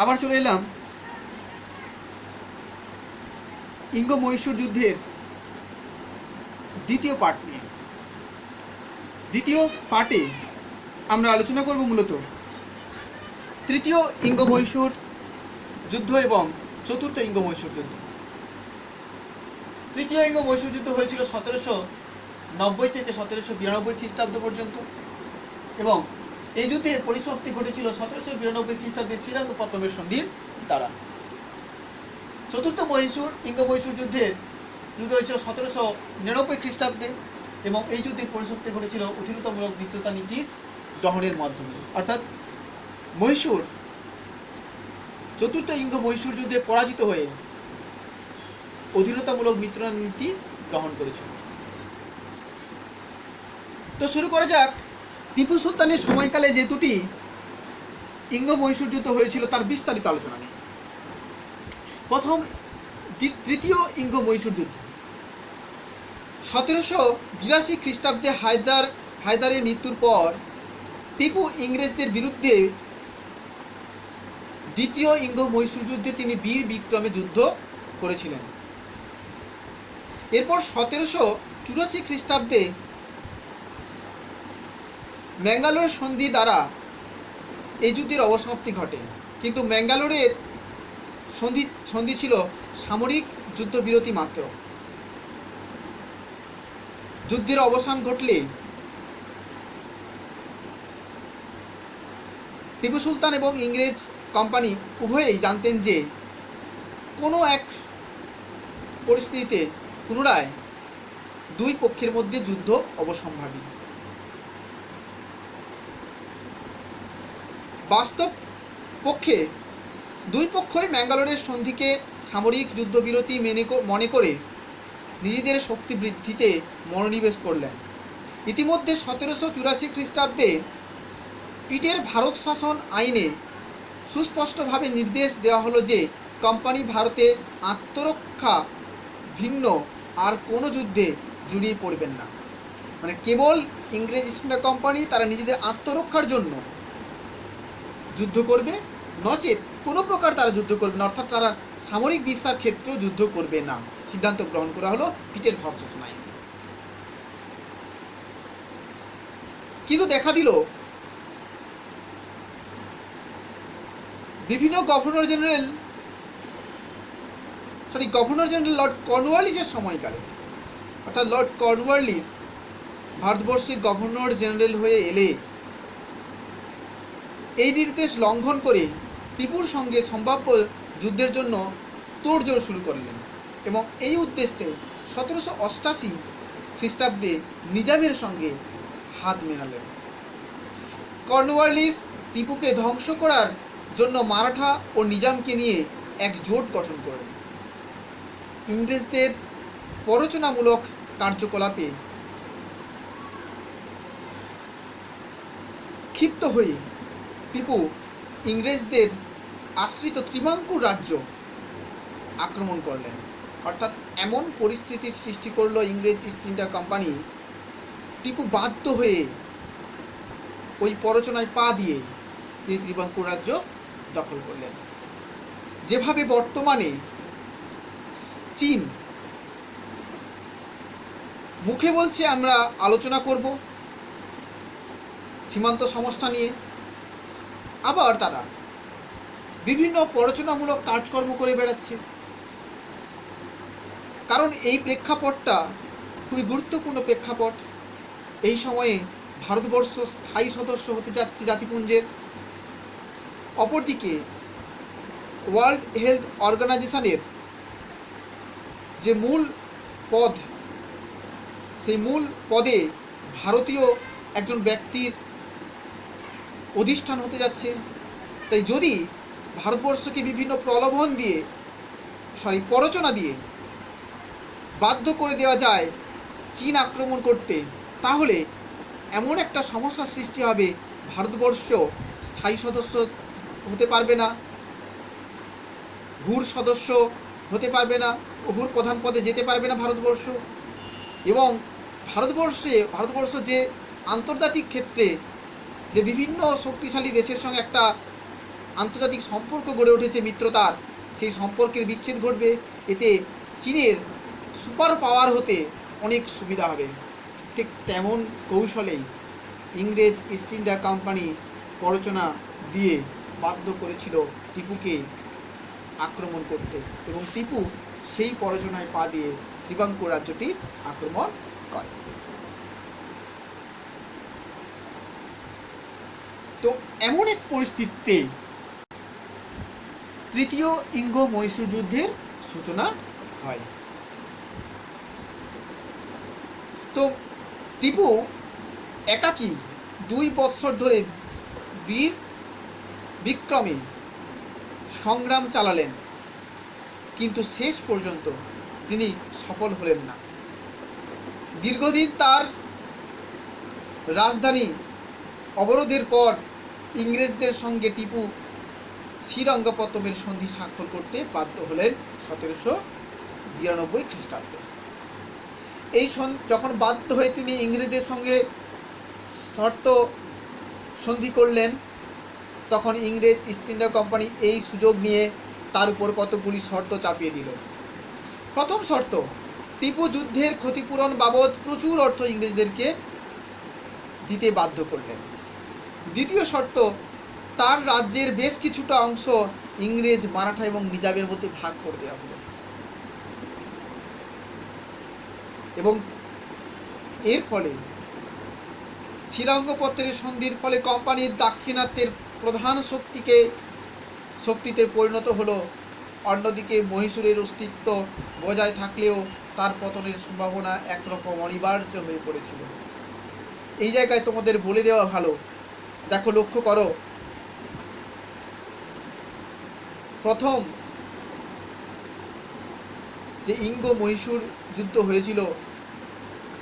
আবার চলে এলাম ইঙ্গ মহীশূর যুদ্ধের দ্বিতীয় পার্ট নিয়ে। দ্বিতীয় পার্টে আমরা আলোচনা করব মূলত তৃতীয় ইঙ্গ মহীশূর যুদ্ধ এবং চতুর্থ ইঙ্গ মহীশূর যুদ্ধ। তৃতীয় ইঙ্গ মহীশূর যুদ্ধ হয়েছিল 1790 থেকে 1792 খ্রিস্টাব্দ পর্যন্ত এবং এই যুদ্ধের পরিসমাপ্তি ঘটেছিল 1792 খ্রিস্টাব্দে শ্রীরঙ্গপত্তমের সন্ধির দ্বারা। চতুর্থ ইঙ্গ মহীশূর যুদ্ধ হয়েছিল 1799 খ্রিস্টাব্দে এবং এই যুদ্ধের পরিসমাপ্তি ঘটেছিল অধীনতামূলক মিত্রতা নীতি গ্রহণের মাধ্যমে। অর্থাৎ মহীশূর চতুর্থ ইঙ্গ মহীশূর যুদ্ধে পরাজিত হয়ে অধীনতামূলক মিত্রতা নীতি গ্রহণ করেছিল। তো শুরু করা যাক টিপু সুলতানের সময়কালে যে দুটি ইঙ্গ মহীশূর যুদ্ধ হয়েছিল তার বিস্তারিত আলোচনা নিয়ে। প্রথম তৃতীয় ইঙ্গ মহীশূর যুদ্ধ 1782 খ্রিস্টাব্দে হায়দারের মৃত্যুর পর টিপু ইংরেজদের বিরুদ্ধে দ্বিতীয় ইঙ্গ মহীশূর যুদ্ধে তিনি বীর বিক্রমে যুদ্ধ করেছিলেন। এরপর 1784 খ্রিস্টাব্দে ম্যাঙ্গালোর সন্ধি দ্বারা এই যুদ্ধের অবসমাপ্তি ঘটে, কিন্তু ম্যাঙ্গালোরের সন্ধি ছিল সামরিক যুদ্ধবিরতি মাত্র। যুদ্ধের অবসান ঘটলে টিপু সুলতান এবং ইংরেজ কোম্পানি উভয়েই জানতেন যে কোনো এক পরিস্থিতিতে পুনরায় দুই পক্ষের মধ্যে যুদ্ধ অবশ্যম্ভাবী। বাস্তব পক্ষে দুই পক্ষই ম্যাঙ্গালোরের সন্ধিকে সামরিক যুদ্ধবিরতি মনে করে নিজেদের শক্তি বৃদ্ধিতে মনোনিবেশ করলেন। ইতিমধ্যে 1784 খ্রিস্টাব্দে পিটের ভারত শাসন আইনে সুস্পষ্টভাবে নির্দেশ দেওয়া হলো যে কোম্পানি ভারতে আত্মরক্ষা ভিন্ন আর কোনো যুদ্ধে জড়িয়ে পড়বেন না। মানে কেবল ইংরেজ ইস্ট ইন্ডিয়া কোম্পানি তারা নিজেদের আত্মরক্ষার জন্য যুদ্ধ করবে, নচেত কোনো প্রকার তারা যুদ্ধ করবে না, অর্থাৎ তারা সামরিক বিস্তার ক্ষেত্রেও যুদ্ধ করবে না। সিদ্ধান্ত গ্রহণ করা হলো পিটের ভারত শাসন আইনে। কিন্তু দেখা দিল বিভিন্ন গভর্নর জেনারেল লর্ড কর্নওয়ালিসের সময়কালে, অর্থাৎ লর্ড কর্নওয়ালিস ভারতবর্ষের গভর্নর জেনারেল হয়ে এলে এই নির্দেশ লঙ্ঘন করে টিপুর সঙ্গে সম্ভাব্য যুদ্ধের জন্য তোড়জোড় শুরু করলেন এবং এই উদ্দেশ্যে 1788 খ্রিস্টাব্দে নিজামের সঙ্গে হাত মেলালেন। কর্নওয়ালিস টিপুকে ধ্বংস করার জন্য মারাঠা ও নিজামকে নিয়ে এক জোট গঠন করলেন। ইংরেজদের প্ররোচনামূলক কার্যকলাপে ক্ষিপ্ত হয়ে টিপু ইংরেজদের আশ্রিত ত্রিবাঙ্কুর রাজ্য আক্রমণ করলেন। অর্থাৎ এমন পরিস্থিতি সৃষ্টি করলো ইংরেজ ইস্ট ইন্ডিয়া কোম্পানি, টিপু বাধ্য হয়ে ওই প্ররোচনায় পা দিয়ে তিনি ত্রিবাঙ্কুর রাজ্য দখল করলেন। যেভাবে বর্তমানে চীন মুখে বলছে আমরা আলোচনা করব সীমান্ত সমস্যা নিয়ে, আবার তারা বিভিন্ন প্ররোচনামূলক কাজকর্ম করে বেড়াচ্ছে। কারণ এই প্রেক্ষাপটটা খুবই গুরুত্বপূর্ণ প্রেক্ষাপট। এই সময়ে ভারতবর্ষ স্থায়ী সদস্য হতে যাচ্ছে জাতিপুঞ্জের। অপরদিকে ওয়ার্ল্ড হেলথ অর্গানাইজেশনের যে মূল পদ, সেই মূল পদে ভারতীয় একজন ব্যক্তির অধিষ্ঠান হতে যাচ্ছে। তাই যদি ভারতবর্ষকে বিভিন্ন প্রলোভন দিয়ে প্ররোচনা দিয়ে বাধ্য করে দেওয়া যায় চীন আক্রমণ করতে, তাহলে এমন একটা সমস্যা সৃষ্টি হবে, ভারতবর্ষ স্থায়ী সদস্য হতে পারবে না, হুর সদস্য হতে পারবে না, হুর প্রধান পদে যেতে পারবে না ভারতবর্ষ। এবং ভারতবর্ষ যে আন্তর্জাতিক ক্ষেত্রে যে বিভিন্ন শক্তিশালী দেশের সঙ্গে একটা আন্তর্জাতিক সম্পর্ক গড়ে উঠেছে মিত্রতার, সেই সম্পর্কের বিচ্ছেদ ঘটবে। এতে চীনের সুপার পাওয়ার হতে অনেক সুবিধা হবে। ঠিক তেমন কৌশলেই ইংরেজ ইস্ট ইন্ডিয়া কোম্পানি প্ররোচনা দিয়ে বাধ্য করেছিল টিপুকে আক্রমণ করতে, এবং টিপু সেই প্ররোচনায় পা দিয়ে ত্রিবাঙ্কুর রাজ্যটি আক্রমণ করে। তো এমন এক পরিস্থিতিতে তৃতীয় ইঙ্গ মহীশূর যুদ্ধের সূচনা হয়। তো টিপু একাকী 2 বৎসর ধরে বীর বিক্রমে সংগ্রাম চালালেন, কিন্তু শেষ পর্যন্ত তিনি সফল হলেন না। দীর্ঘদিন তার রাজধানী অবরোধের পর ইংরেজদের সঙ্গে টিপু শ্রীরঙ্গপত্তমের সন্ধি স্বাক্ষর করতে বাধ্য হলেন 1792 খ্রিস্টাব্দে। এই যখন বাধ্য হয়ে তিনি ইংরেজদের সঙ্গে শর্ত সন্ধি করলেন, তখন ইংরেজ ইস্ট ইন্ডিয়া কোম্পানি এই সুযোগ নিয়ে তার উপর কতগুলি শর্ত চাপিয়ে দিল। প্রথম শর্ত, টিপু যুদ্ধের ক্ষতিপূরণ বাবদ প্রচুর অর্থ ইংরেজদেরকে দিতে বাধ্য করলেন। দ্বিতীয় শর্ত, তার রাজ্যের বেশ কিছুটা অংশ ইংরেজ, মারাঠা এবং নিজামের মধ্যে ভাগ করে দেওয়া হলো, এবং এর ফলে শ্রীরঙ্গপত্তরের সন্ধির ফলে কোম্পানির দাক্ষিণাত্যের প্রধান শক্তিতে পরিণত হলো। অন্যদিকে মহীশূরের অস্তিত্ব বজায় থাকলেও তার পতনের সম্ভাবনা একরকম অনিবার্য হয়ে পড়েছিল। এই জায়গায় তোমাদের বলে দেওয়া ভালো, দেখো, লক্ষ্য করো, প্রথম যে ইঙ্গ মহীশূর যুদ্ধ হয়েছিল,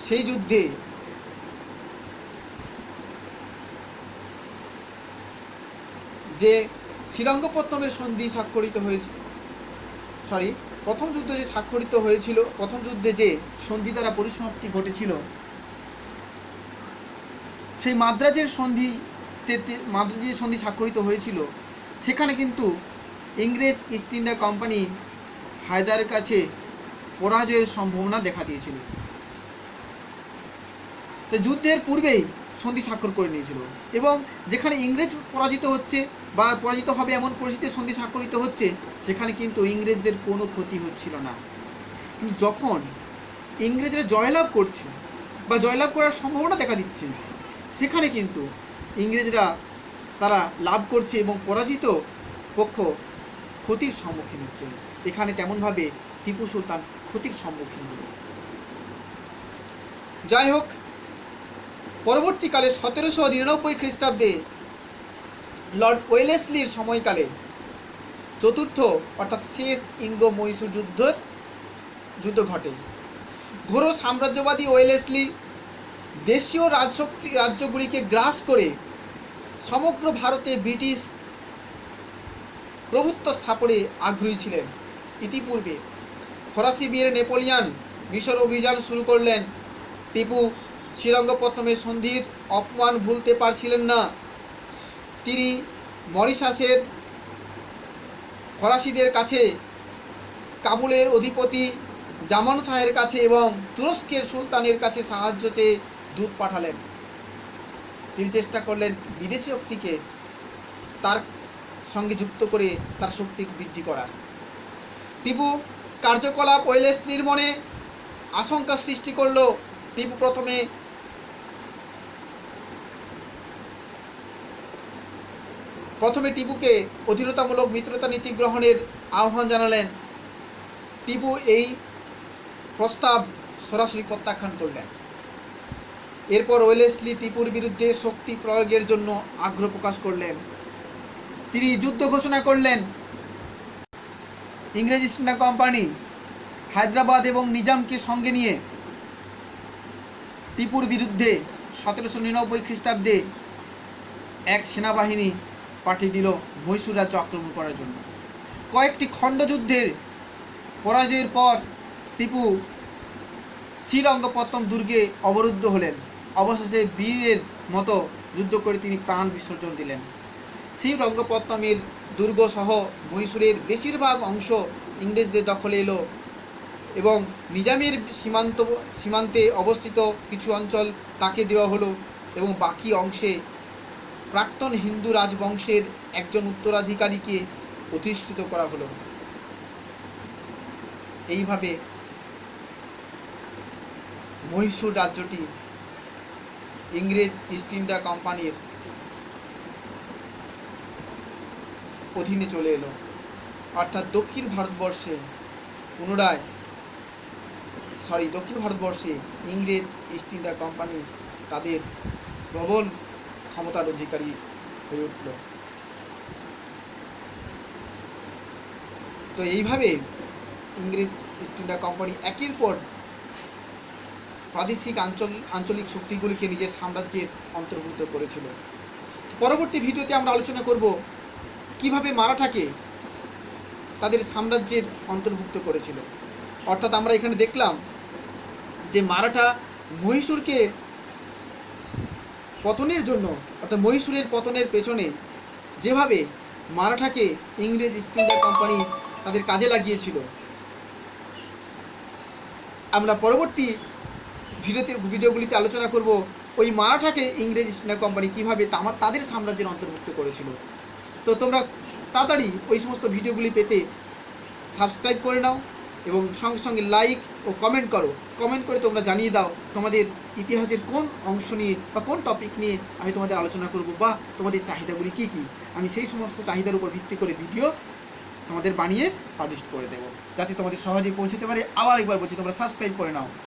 সেই যুদ্ধে যে শ্রীরঙ্গপত্তমের সন্ধি স্বাক্ষরিত হয়েছিল, প্রথম যুদ্ধে যে স্বাক্ষরিত হয়েছিল, প্রথম যুদ্ধে যে সন্ধি দ্বারা পরিসমাপ্তি ঘটেছিল, সেই মাদ্রাজের সন্ধি স্বাক্ষরিত হয়েছিল, সেখানে কিন্তু ইংরেজ ইস্ট ইন্ডিয়া কোম্পানি হায়দারের কাছে পরাজয়ের সম্ভাবনা দেখা দিয়েছিল। তো যুদ্ধের পূর্বেই সন্ধি স্বাক্ষর করে নিয়েছিল, এবং যেখানে ইংরেজ পরাজিত হচ্ছে বা পরাজিত হবে এমন পরিস্থিতিতে সন্ধি স্বাক্ষরিত হচ্ছে, সেখানে কিন্তু ইংরেজদের কোনো ক্ষতি হচ্ছিল না। কিন্তু যখন ইংরেজরা জয়লাভ করছে বা জয়লাভ করার সম্ভাবনা দেখা দিচ্ছে, সেখানে কিন্তু ইংরেজরা তারা লাভ করছে এবং পরাজিত পক্ষ ক্ষতির সম্মুখীন হচ্ছে। এখানে তেমনভাবে টিপু সুলতান ক্ষতির সম্মুখীন হল। যাই হোক, পরবর্তীকালে 1799 খ্রিস্টাব্দে লর্ড ওয়েলেসলির সময়কালে চতুর্থ অর্থাৎ শেষ ইঙ্গ মহীশূর যুদ্ধ ঘটে। ঘোর সাম্রাজ্যবাদী ওয়েলেসলি দেশীয় রাজ্যগুলিকে গ্রাস করে সমগ্র ভারতে ব্রিটিশ প্রভুত্ব স্থাপনে আগ্রহী ছিলেন। ইতিপূর্বে ফরাসি বীর নেপোলিয়ন মিশর অভিযান শুরু করলেন। টিপু শ্রীরঙ্গপত্তমের সন্ধির অপমান ভুলতে পারছিলেন না। তিনি মরিশাসের ফরাসিদের কাছে, কাবুলের অধিপতি জামান শাহের কাছে এবং তুরস্কের সুলতানের কাছে সাহায্য চেয়ে দূত পাঠালেন। তিনি চেষ্টা করলেন বিদেশি শক্তিকে তার সঙ্গে যুক্ত করে তার শক্তি বৃদ্ধি করার। টিপু কার্যকলাপ ওয়েলেসলির মনে আশঙ্কা সৃষ্টি করল। টিপু প্রথমে টিপুকে অধীনতামূলক মিত্রতা নীতি গ্রহণের আহ্বান জানালেন। টিপু এই প্রস্তাব সরাসরি প্রত্যাখ্যান করলেন। এরপর ওয়েলেসলি টিপুর বিরুদ্ধে শক্তি প্রয়োগের জন্য আগ্রহ প্রকাশ করলেন। তিনি যুদ্ধ ঘোষণা করলেন। ইংরেজ ইস্ট ইন্ডিয়া কোম্পানি হায়দ্রাবাদ এবং নিজামকে সঙ্গে নিয়ে টিপুর বিরুদ্ধে 1799 খ্রিস্টাব্দে এক সেনাবাহিনী পাঠিয়ে দিল মহীশূর রাজ্য আক্রমণ করার জন্য। কয়েকটি খণ্ডযুদ্ধের পরাজয়ের পর টিপু শ্রীরঙ্গপত্তম দুর্গে অবরুদ্ধ হলেন। অবশেষে বীরের মতো যুদ্ধ করে তিনি প্রাণ বিসর্জন দিলেন। শ্রীরঙ্গপত্তমের দুর্গ সহ মহীশূরের বেশিরভাগ অংশ ইংরেজদের দখলে এলো এবং নিজামের সীমান্তে অবস্থিত কিছু অঞ্চল তাকে দেওয়া হলো এবং বাকি অংশে প্রাক্তন হিন্দু রাজবংশের একজন উত্তরাধিকারীকে প্রতিষ্ঠিত করা হলো। এইভাবে মহীশূর রাজ্যটি ইংরেজ ইস্ট ইন্ডিয়া কোম্পানির অধীনে চলে এলো। অর্থাৎ দক্ষিণ ভারতবর্ষে ইংরেজ ইস্ট ইন্ডিয়া কোম্পানি তাদের প্রবল ক্ষমতার অধিকারী হয়ে উঠল। তো এইভাবে ইংরেজ ইস্ট ইন্ডিয়া কোম্পানি একের পর প্রাদেশিক আঞ্চলিক শক্তিগুলিকে নিজের সাম্রাজ্যের অন্তর্ভুক্ত করেছিল। পরবর্তী ভিডিওতে আমরা আলোচনা করব কিভাবে মারাঠাকে তাদের সাম্রাজ্যের অন্তর্ভুক্ত করেছিল। অর্থাৎ আমরা এখানে দেখলাম যে মারাঠা মহীশূরকে পতনের জন্য, অর্থাৎ মহীশূরের পতনের পেছনে যেভাবে মারাঠাকে ইংরেজ ইস্ট ইন্ডিয়া কোম্পানি তাদের কাজে লাগিয়েছিল, আমরা পরবর্তী ভিডিওগুলিতে আলোচনা করব ওই মারাঠাকে ইংরেজ ইস্ট ইন্ডিয়া কোম্পানি কীভাবে তাদের সাম্রাজ্যের অন্তর্ভুক্ত করেছিল। তো তোমরা তাড়াতাড়ি ওই সমস্ত ভিডিওগুলি পেতে সাবস্ক্রাইব করে নাও এবং সঙ্গে সঙ্গে লাইক ও কমেন্ট করো। কমেন্ট করে তোমরা জানিয়ে দাও তোমাদের ইতিহাসের কোন অংশ নিয়ে বা কোন টপিক নিয়ে আমি তোমাদের আলোচনা করব বা তোমাদের চাহিদাগুলি কী কী। আমি সেই সমস্ত চাহিদার উপর ভিত্তি করে ভিডিও তোমাদের বানিয়ে পাবলিশ করে দেবো, যাতে তোমাদের সহজেই পৌঁছতে পারে। আবার একবার বলছি, তোমরা সাবস্ক্রাইব করে নাও।